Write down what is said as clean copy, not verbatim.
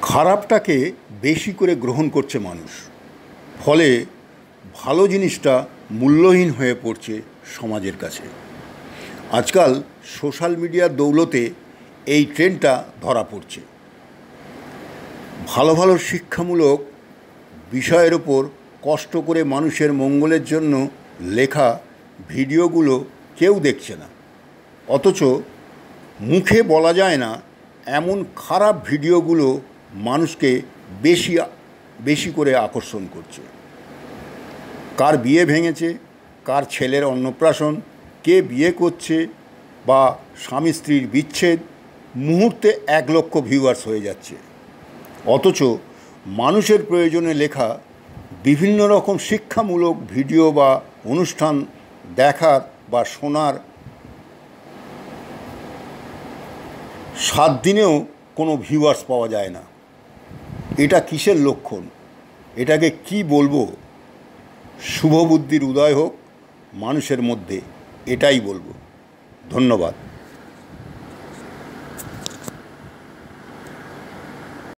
খারাপটাকে বেশি করে গ্রহণ করছে মানুষ, ফলে ভালো জিনিসটা মূল্যহীন হয়ে পড়ছে সমাজের কাছে। আজকাল সোশ্যাল মিডিয়ার দৌলতে এই ট্রেন্ডটা ধরা পড়ছে। ভালো ভালো শিক্ষামূলক বিষয়ের ওপর কষ্ট করে মানুষের মঙ্গলের জন্য লেখা ভিডিওগুলো কেউ দেখছে না, অথচ মুখে বলা যায় না এমন খারাপ ভিডিওগুলো মানুষকে বেশি করে আকর্ষণ করছে। কার বিয়ে ভেঙেছে, কার ছেলের অন্নপ্রাশন, কে বিয়ে করছে বা স্বামী স্ত্রীর বিচ্ছেদ, মুহূর্তে 1 লক্ষ ভিউয়ার্স হয়ে যাচ্ছে। অথচ মানুষের প্রয়োজনে লেখা বিভিন্ন রকম শিক্ষামূলক ভিডিও বা অনুষ্ঠান দেখার বা শোনার 7 দিনেও কোনো ভিউয়ার্স পাওয়া যায় না। এটা কিসের লক্ষণ? এটাকে কি বলবো? শুভ বুদ্ধির উদয় হোক মানুষের মধ্যে, এটাই বলবো। ধন্যবাদ।